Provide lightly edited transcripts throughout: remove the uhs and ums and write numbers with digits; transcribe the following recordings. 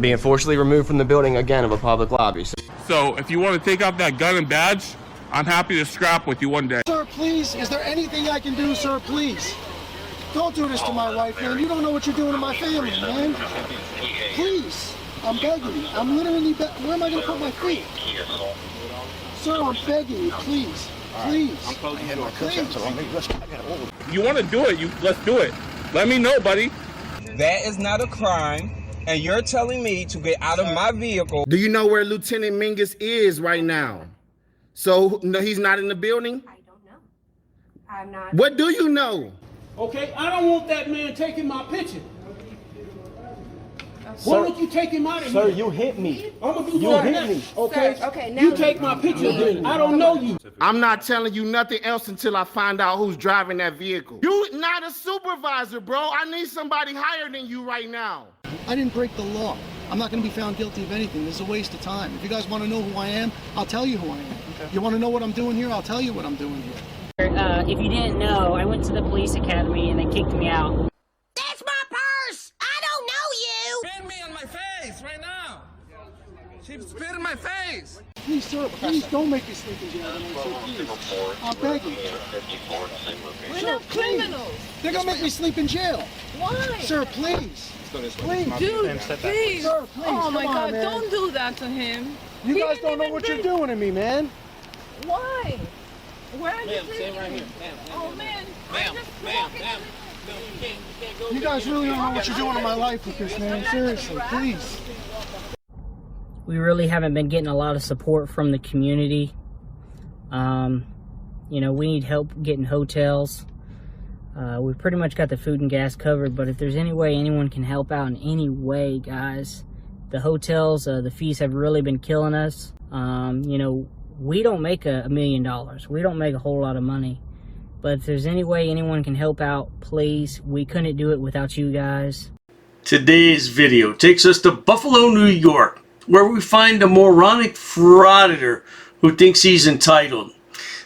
I'm being forcibly removed from the building again of a public lobby. So if you want to take off that gun and badge, I'm happy to scrap with you one day. Sir, please, is there anything I can do, sir, please? Don't do this to my wife, man. You don't know what you're doing to my family, man. Please, I'm begging you. I'm literally where am I going to put my feet? Sir, I'm begging you, please. Please. Please. You want to do it, let's do it. Let me know, buddy. That is not a crime, and you're telling me to get out of my vehicle. Do you know where Lieutenant Mingus is right now? So, no, he's not in the building? I don't know. I'm not. What do you know? Okay, I don't want that man taking my picture. Why don't you take him out of here? Sir, you hit me. I'm gonna do You that hit next. me. Okay? Sir, okay, now you take my picture then. I don't know you. I'm not telling you nothing else until I find out who's driving that vehicle. You not a supervisor, bro. I need somebody higher than you right now. I didn't break the law. I'm not going to be found guilty of anything. This is a waste of time. If you guys want to know who I am, I'll tell you who I am. Okay. You want to know what I'm doing here? I'll tell you what I'm doing here. If you didn't know, I went to the police academy and they kicked me out. That's my purse! I don't know you! Spit me on my face right now. She spit in my face. Please, sir, please don't make me sleep in jail tonight, sir, please. I'm begging. We're not criminals! They're going to make me sleep in jail. Why? Sir, please. Please. Dude, please. Sir, please. Oh my Come God, on, man. don't do that to him. You He guys didn't don't know even what you're break- doing to me, man. Why? Where are you Ma'am, stay taking right me? here. Ma'am, Oh man, ma'am, I'm just ma'am, walking. ma'am. No, you can't go. You guys really don't know what you're doing in my life with this, man. Seriously, please. We really haven't been getting a lot of support from the community. You know, we need help getting hotels. We've pretty much got the food and gas covered, but if there's any way anyone can help out in any way, guys, the hotels, the fees have really been killing us. You know, we don't make $1 million. We don't make a whole lot of money. But if there's any way anyone can help out, please. We couldn't do it without you guys. Today's video takes us to Buffalo, New York, where we find a moronic frauditor who thinks he's entitled.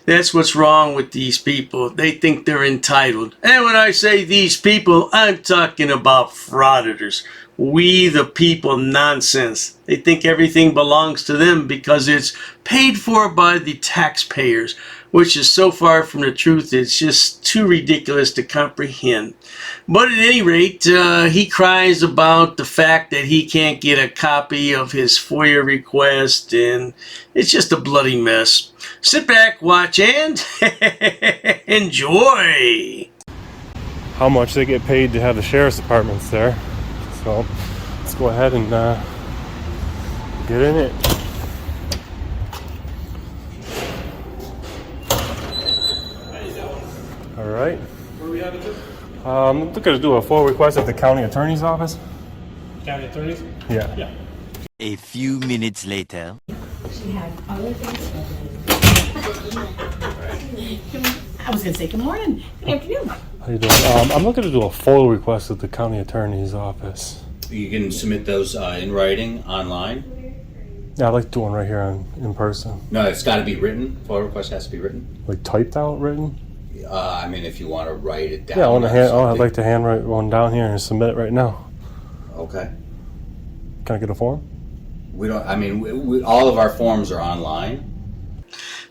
That's what's wrong with these people. They think they're entitled. And when I say these people, I'm talking about frauditors. We the people nonsense. They think everything belongs to them because it's paid for by the taxpayers, which is so far from the truth, it's just too ridiculous to comprehend. But at any rate, he cries about the fact that he can't get a copy of his FOIA request, and it's just a bloody mess. Sit back, watch, and enjoy. How much they get paid to have the sheriff's departments there. So let's go ahead and get in it. All right. Where we have it? I'm looking to do a FOIA request at the county attorney's office. County attorneys? Yeah. Yeah. A few minutes later. She had other things. I was going to say good morning. Good afternoon. How you doing? I'm looking to do a FOIA request at the county attorney's office. You can submit those in writing online. Yeah, I'd like to do one right here in person. No, it's got to be written. FOIA request has to be written. Like typed out, written? I mean, if you want to write it down. Yeah, I'd like to handwrite one down here and submit it right now. Okay. Can I get a form? We don't. I mean, all of our forms are online.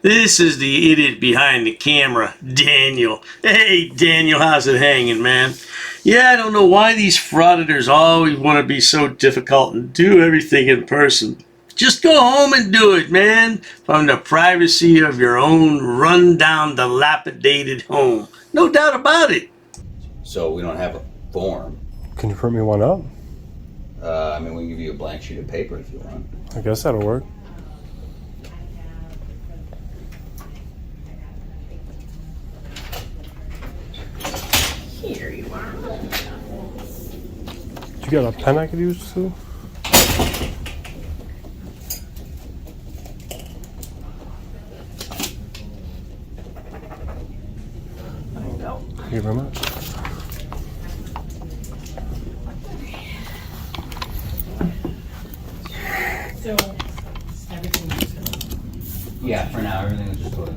This is the idiot behind the camera, Daniel. Hey, Daniel, how's it hanging, man? Yeah, I don't know why these frauditors always want to be so difficult and do everything in person. Just go home and do it, man, from the privacy of your own run-down, dilapidated home. No doubt about it. So we don't have a form. Can you print me one up? I mean, we can give you a blank sheet of paper if you want. I guess that'll work. Here you are. You got a pen I could use too? Thank you very much. So, everything's Yeah, for now, everything is just good.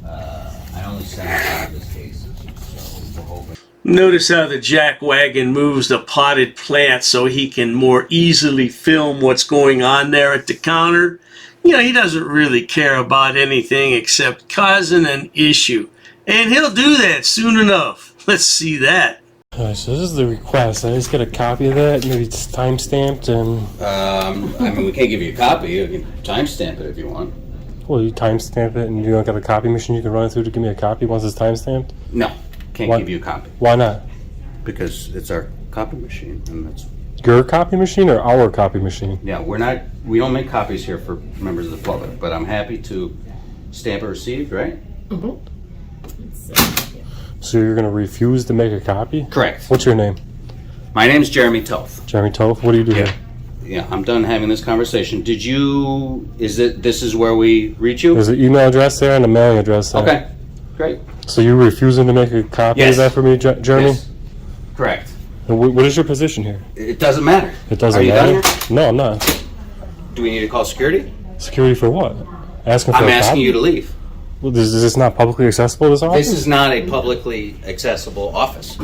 I only sent out this case, so we're hoping. Notice how the jackwagon moves the potted plant so he can more easily film what's going on there at the counter. You know, he doesn't really care about anything except causing an issue. And he'll do that soon enough. Let's see that. Alright, so this is the request. I just get a copy of that. Maybe it's time-stamped and... I mean, we can't give you a copy. You can timestamp it if you want. Well, you timestamp it and you don't got a copy machine you can run it through to give me a copy once it's timestamped? No, can't give you a copy. Why not? Because it's our copy machine, and that's... Your copy machine or our copy machine? Yeah, we don't make copies here for members of the public, but I'm happy to stamp a receipt, right? Mm-hmm. So you're going to refuse to make a copy? Correct. What's your name? My name's Jeremy Toth. Jeremy Toth. What do you do here? Yeah, I'm done having this conversation. This is where we reach you? There's an email address there and a mailing address there. Okay, great. So you're refusing to make a copy of that for me, Jeremy? Yes. Correct. And what is your position here? It doesn't matter. It doesn't Are you matter? done here? No, I'm not. Do we need to call security? Security for what? Asking for I'm a asking copy? you to leave. Well, is this not publicly accessible, this office? This is not a publicly accessible office.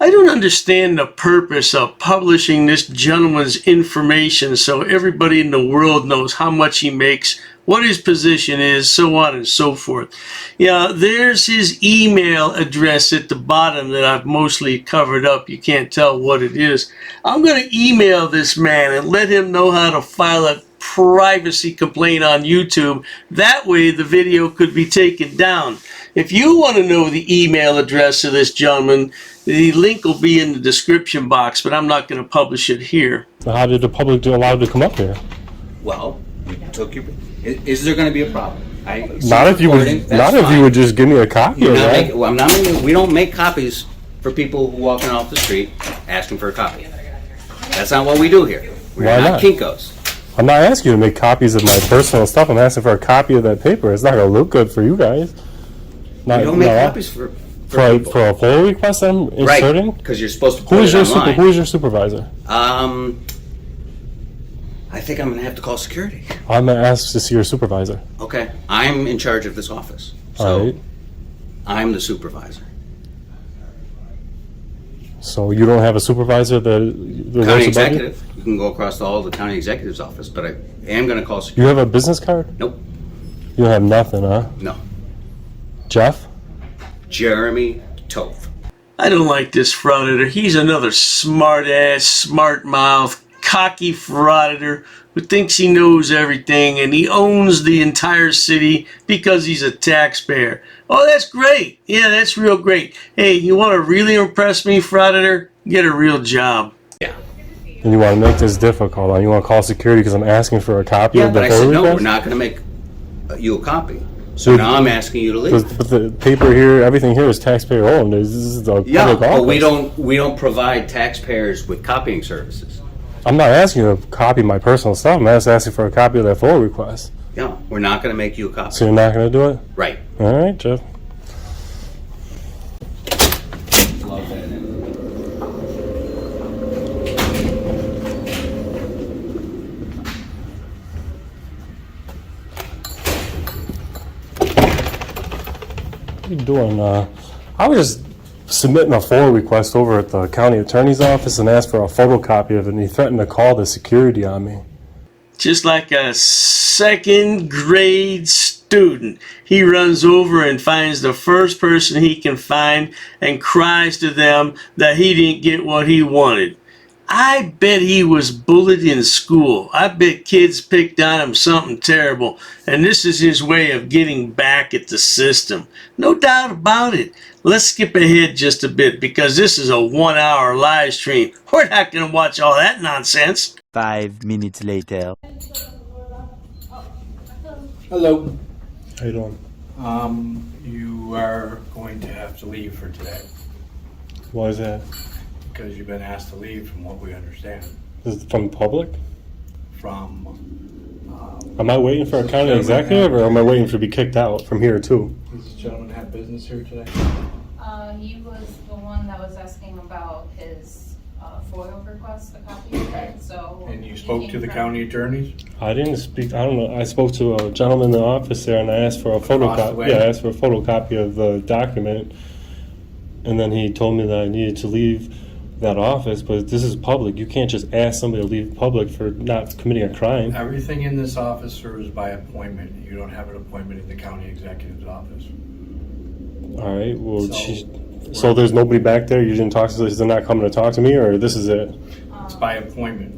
I don't understand the purpose of publishing this gentleman's information so everybody in the world knows how much he makes, what his position is, so on and so forth. Yeah, there's his email address at the bottom that I've mostly covered up. You can't tell what it is. I'm going to email this man and let him know how to file a privacy complaint on YouTube. That way the video could be taken down. If you want to know the email address of this gentleman, the link will be in the description box, but I'm not going to publish it here. How did the public allow it to come up here? Well, we took your... Is there going to be a problem? Not if you would just give me a copy of that. We don't make copies for people walking off the street asking for a copy. That's not what we do here. We're not Kinkos. I'm not asking you to make copies of my personal stuff. I'm asking for a copy of that paper. It's not going to look good for you guys. We don't make copies for a FOIA request I'm inserting? Right, because you're supposed to put it online. Who is your supervisor? I think I'm going to have to call security. I'm going to ask to see your supervisor. Okay. I'm in charge of this office. So I'm the supervisor. So you don't have a supervisor that county executive. You can go across to all the county executive's office, but I am going to call security. You have a business card? Nope. You don't have nothing, huh? No. Jeff? Jeremy Toth. I don't like this Frauditor. He's another smart-ass, smart-mouth, cocky Frauditor who thinks he knows everything and he owns the entire city because he's a taxpayer. Oh, that's great. Yeah, that's real great. Hey, you want to really impress me, Frauditor? Get a real job. Yeah. And you want to make this difficult? You want to call security because I'm asking for a copy of the but I said, no, request? we're not going to make you a copy. So now I'm asking you to leave. But the paper here, everything here is taxpayer owned. This is a public office. But we don't provide taxpayers with copying services. I'm not asking you to copy my personal stuff. I'm just asking for a copy of that FOIA request. Yeah, we're not going to make you a copy. So you're not going to do it? Right. All right, Jeff. Love that. What are you doing? I was just submitting a FOIA request over at the county attorney's office and asked for a photocopy of it, and he threatened to call the security on me. Just like a second grade student, he runs over and finds the first person he can find and cries to them that he didn't get what he wanted. I bet he was bullied in school. I bet kids picked on him something terrible, and this is his way of getting back at the system. No doubt about it. Let's skip ahead just a bit because this is a 1-hour live stream. We're not going to watch all that nonsense. 5 minutes later. Hello. How you doing? You are going to have to leave for today Why is that? because you've been asked to leave from what we understand. Is it from the public? From... Am I waiting for a county executive, or am I waiting to be kicked out from here too? Does this gentleman have business here today? He was the one that was asking about his FOIA request, a copy of it, so... And you spoke to the county attorneys? I didn't speak. I don't know. I spoke to a gentleman in the office there, and I asked for a photocopy. Yeah, I asked for a photocopy of the document. and then he told me that I needed to leave that office, but this is public. You can't just ask somebody to leave public for not committing a crime. Everything in this office serves by appointment. You don't have an appointment in the county executive's office. All right, well, so there's nobody back there? You didn't talk to them? They're not coming to talk to me, or this is it? It's by appointment.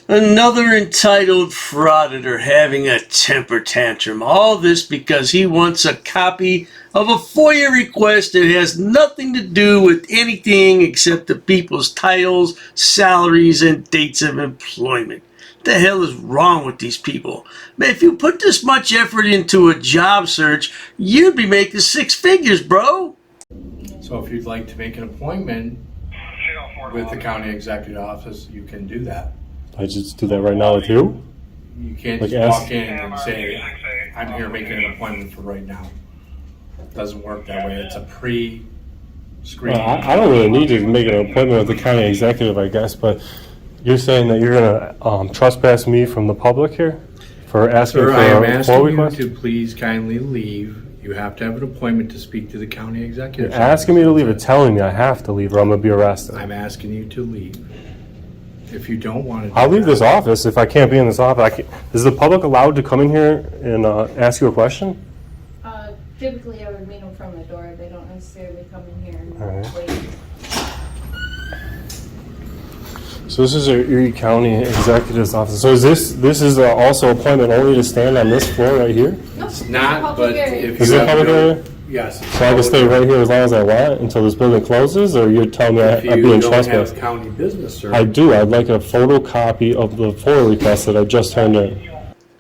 Another entitled frauditor having a temper tantrum. All this because he wants a copy of a FOIA request that has nothing to do with anything except the people's titles, salaries, and dates of employment. What the hell is wrong with these people? Man, if you put this much effort into a job search, you'd be making 6 figures, bro. So if you'd like to make an appointment with the county executive office, you can do that. I just do that right now with you? You can't Like just walk in and say, I'm here making an appointment for right now. It doesn't work that way. It's a pre-screen. I don't really need to make an appointment with the county executive, I guess, but you're saying that you're going to trespass me from the public here for asking Sir, for I am a asking FOIA you request? to please kindly leave. You have to have an appointment to speak to the county executive. You're asking me to leave or telling me I have to leave or I'm going to be arrested? I'm asking you to leave. If you don't want to, I'll leave this office if I can't be in this office. Is the public allowed to come in here and ask you a question? Typically, I would meet them from the door. They don't necessarily come in here and All right. wait. So this is your Erie County Executive's office. So is this is also appointment only to stand on this floor right here? it's not, but if Is you it have public no- area? Yes. So I can stay right here as long as I want until this building closes, or you're telling me If I'm you being don't trespassed? have county business, sir. I do. I'd like a photocopy of the FOIA request that I just turned in.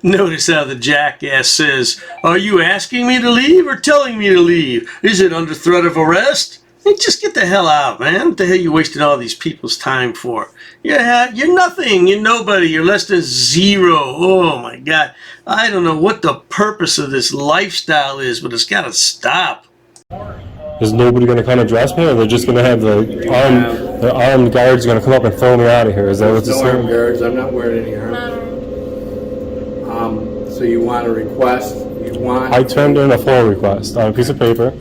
Notice how the jackass says, are you asking me to leave or telling me to leave? Is it under threat of arrest? Hey, just get the hell out, man. What the hell are you wasting all these people's time for? You're nothing. You're nobody. You're less than zero. Oh, my God. I don't know what the purpose of this lifestyle is, but it's got to stop. Is nobody going to come address me, or they're just going to have the armed guards going to come up and throw me out of here? Is that what's No armed saying? guards. I'm not wearing any arms. So you want a request? You want? I turned in a FOIA request on a piece of paper.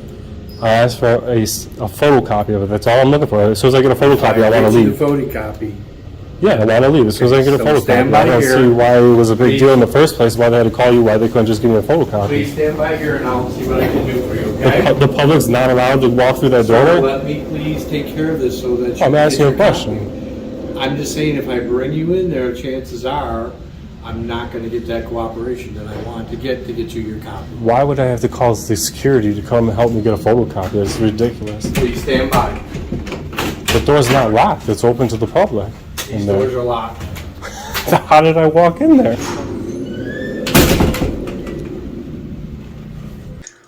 I asked for a photocopy of it. That's all I'm looking for. As soon as I get a photocopy, I want to leave. The photocopy. Yeah, I want to leave. As soon as I get a So photocopy, stand I by don't here. see why it was a big Please. deal in the first place, why they had to call you, why they couldn't just give me a photocopy. Please stand by here and I'll see what I can do for you, okay? The public's not allowed to walk through that So doorway? let me please take care of this so that you I'm can asking get a your question. copy. I'm just saying if I bring you in there, chances are I'm not going to get that cooperation that I want to get you your copy. Why would I have to call the security to come and help me get a photocopy? That's ridiculous. Please stand by. The door's not locked. It's open to the public. These doors are locked. How did I walk in there?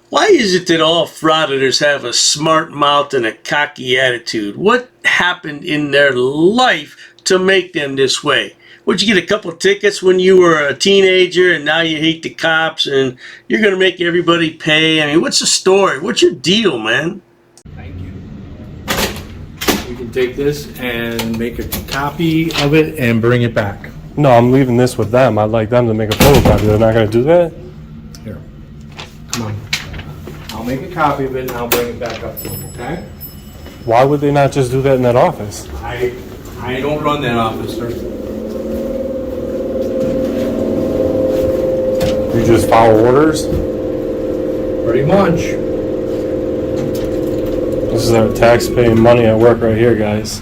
Why is it that all frauditors have a smart mouth and a cocky attitude? What happened in their life to make them this way? Would you get a couple tickets when you were a teenager and now you hate the cops and you're going to make everybody pay? I mean, what's the story? What's your deal, man? Thank you. You can take this and make a copy of it and bring it back. No, I'm leaving this with them. I'd like them to make a photocopy. They're not going to do that? Here. Come on. I'll make a copy of it and I'll bring it back up to them, okay? Why would they not just do that in that office? I don't run that office, sir. You just follow orders? Pretty much. This is our tax-paying money at work right here, guys.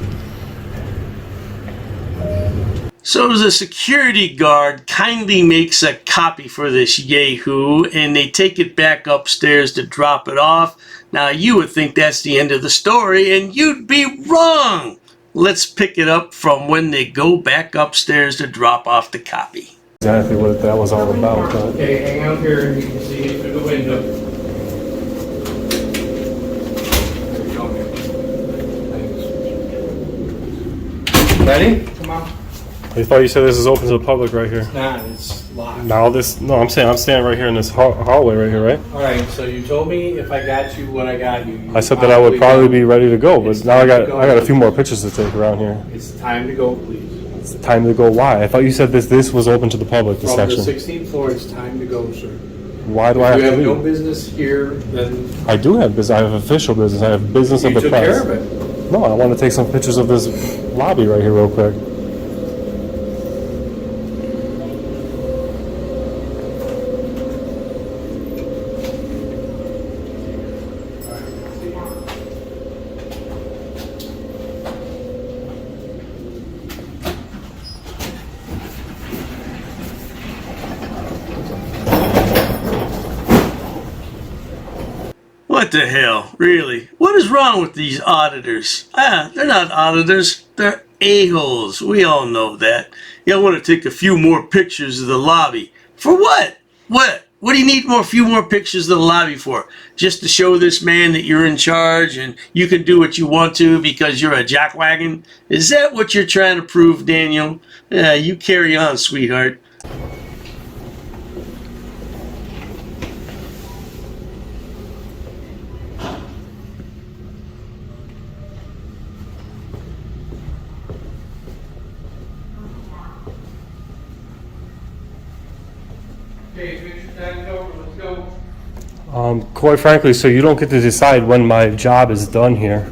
So the security guard kindly makes a copy for this yahoo and they take it back upstairs to drop it off. Now you would think that's the end of the story and you'd be wrong. Let's pick it up from when they go back upstairs to drop off the copy. Exactly what that was all about. But Okay, hang out here and you can see it through the window. Ready? Come on. I thought you said this is open to the public right here. It's not, it's locked. Now this, no, I'm standing right here in this hallway right here, right? Alright, so you told me if I got you what I got you. I said that I would probably be ready to go, but now I got a few more pictures to take around here. It's time to go, please. It's time to go. Why? I thought you said this was open to the public, this From the section. 16th floor, it's time to go, sir. Why do I If have you to have no leave? business here, then I do have business. I have official business. I have business of you the took press. care of it. No, I want to take some pictures of this lobby right here real quick. What the hell, really? What is wrong with these auditors? They're not auditors, they're a-holes. We all know that. Y'all want to take a few more pictures of the lobby. For what? What do you need few more pictures of the lobby for? Just to show this man that you're in charge and you can do what you want to because you're a jackwagon? Is that what you're trying to prove, Daniel? Yeah, you carry on, sweetheart. Quite frankly, so you don't get to decide when my job is done here.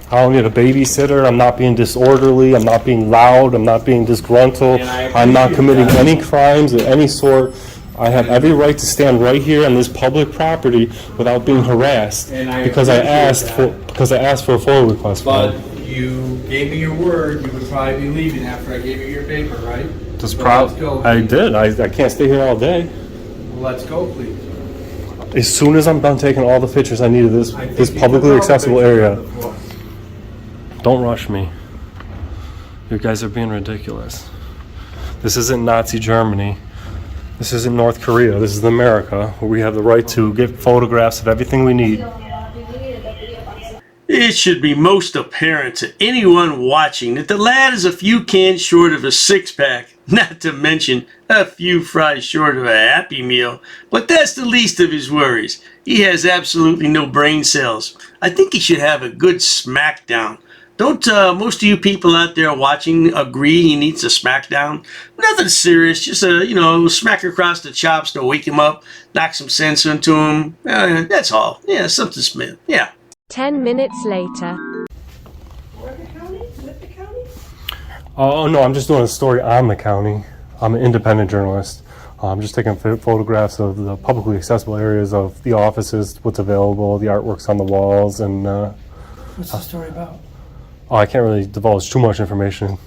I don't need a babysitter. I'm not being disorderly. I'm not being loud. I'm not being disgruntled. I'm not committing any crimes of any sort. I have every right to stand right here on this public property without being harassed because I asked for a FOIA request. But you gave me your word you would probably be leaving after I gave you your paper, right? Let's go. I did. I can't stay here all day. Let's go, please. As soon as I'm done taking all the pictures I need of this publicly accessible area. Don't rush me. You guys are being ridiculous. This isn't Nazi Germany. This isn't North Korea. This is America, where we have the right to get photographs of everything we need. It should be most apparent to anyone watching that the lad is a few cans short of a six-pack, not to mention a few fries short of a Happy Meal, but that's the least of his worries. He has absolutely no brain cells. I think he should have a good smackdown. Don't most of you people out there watching agree he needs a smackdown? Nothing serious, just a, smack across the chops to wake him up, knock some sense into him. That's all. Yeah, something Smith. Yeah. 10 minutes later. Oh, no, I'm just doing a story on the county. I'm an independent journalist. I'm just taking photographs of the publicly accessible areas of the offices, what's available, the artworks on the walls, and... What's the story about? Oh, I can't really divulge too much information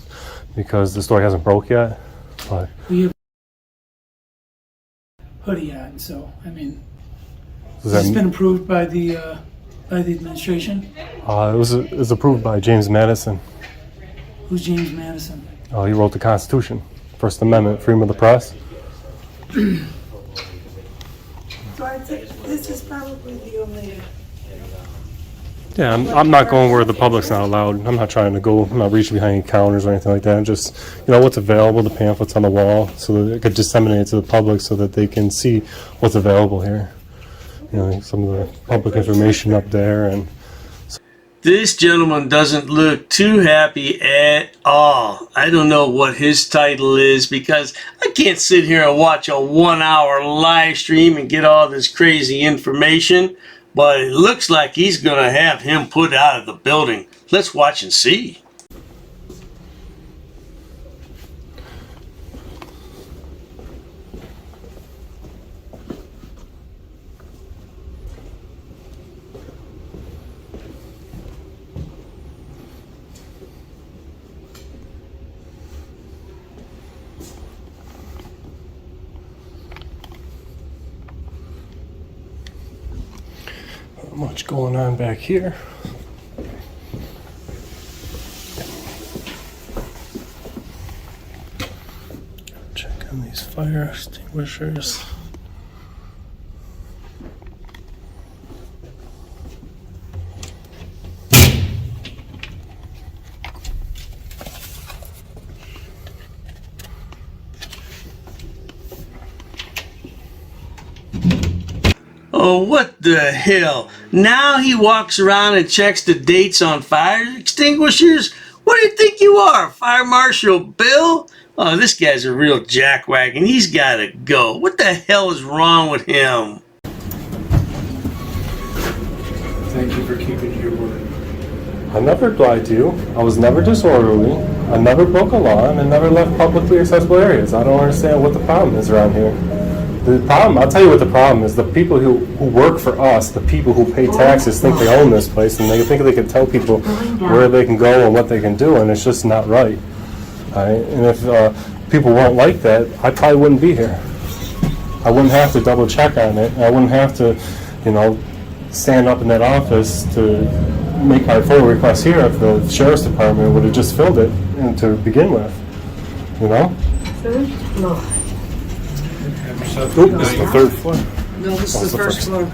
because the story hasn't broke yet, but... We have hoodie on, so, I mean... Has this been approved by the administration? It was approved by James Madison. Who's James Madison? He wrote the Constitution, First Amendment, freedom of the press. So I think this is probably the only... Yeah, I'm not going where the public's not allowed. I'm not trying to go, I'm not reaching behind any counters or anything like that. Just, what's available, the pamphlets on the wall, so that it could disseminate it to the public so that they can see what's available here. Some of the public information up there. And this gentleman doesn't look too happy at all. I don't know what his title is because I can't sit here and watch a 1-hour live stream and get all this crazy information. But it looks like he's going to have him put out of the building. Let's watch and see. not much going on back here. Check on these fire extinguishers. Oh, what the hell? Now he walks around and checks the dates on fire extinguishers? What do you think you are, Fire Marshal Bill? Oh, this guy's a real jackwagon. He's got to go. What the hell is wrong with him? Thank you for keeping your word. I never lied to you. I was never disorderly. I never broke a law, and I never left publicly accessible areas. I don't understand what the problem is around here. The problem, I'll tell you what the problem is. The people who work for us, the people who pay taxes, think they own this place, and they think they can tell people where they can go and what they can do, and it's just not right. Right? And if people weren't like that, I probably wouldn't be here. I wouldn't have to double check on it. I wouldn't have to, you know, stand up in that office to make my FOIA request here if the sheriff's department would have just filled it to begin with. You know? Third floor. Oop, this is the third floor. No, this is the first floor.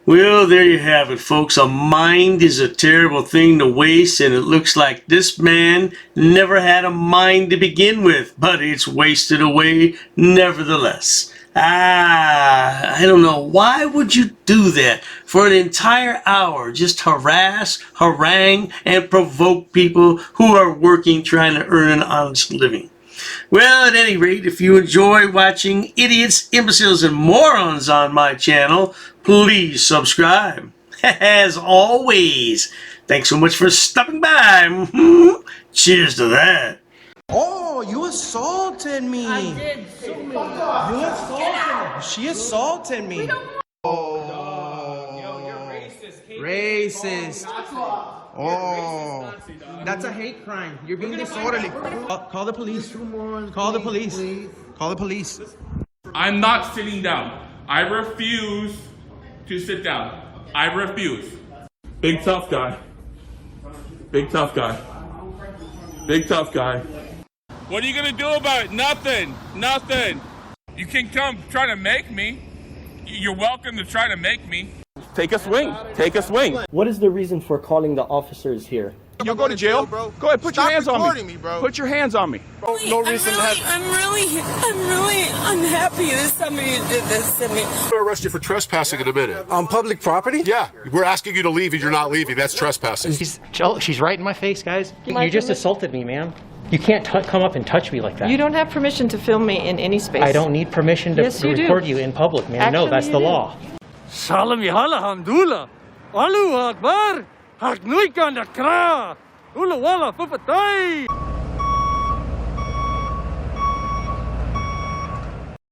Well, there you have it, folks. A mind is a terrible thing to waste, and it looks like this man never had a mind to begin with, but it's wasted away nevertheless. I don't know. Why would you do that for an entire hour? Just harass, harangue, and provoke people who are working, trying to earn an honest living. Well, at any rate, if you enjoy watching idiots, imbeciles, and morons on my channel, please subscribe. As always, thanks so much for stopping by. Cheers to that. Oh, you assaulted me. I did so many. You assaulted me. She assaulted me. Racist. Oh, that's a hate crime. You're being disorderly. Call the police. Call the police. Call the police. I'm not sitting down. I refuse to sit down. I refuse. Big tough guy. Big tough guy. Big tough guy. What are you gonna do about it? Nothing. Nothing. You can come try to make me. You're welcome to try to make me. Take a swing. Take a swing. What is the reason for calling the officers here? You'll go to jail, bro. Go ahead, put your hands on me. Bro. Put your hands on me. No reason I'm really unhappy that somebody did this to me. I'm going to arrest you for trespassing in a minute. On public property? Yeah, we're asking you to leave and you're not leaving. That's trespassing. She's right in my face, guys. You just assaulted me, ma'am. You can't come up and touch me like that. You don't have permission to film me in any space. I don't need permission to Yes, you do. record you in public, ma'am. No, Actually, that's you the do. law. Salam yahala hamdullah. Allahu Akbar. Haknuikan akra. Ula wala fufatay.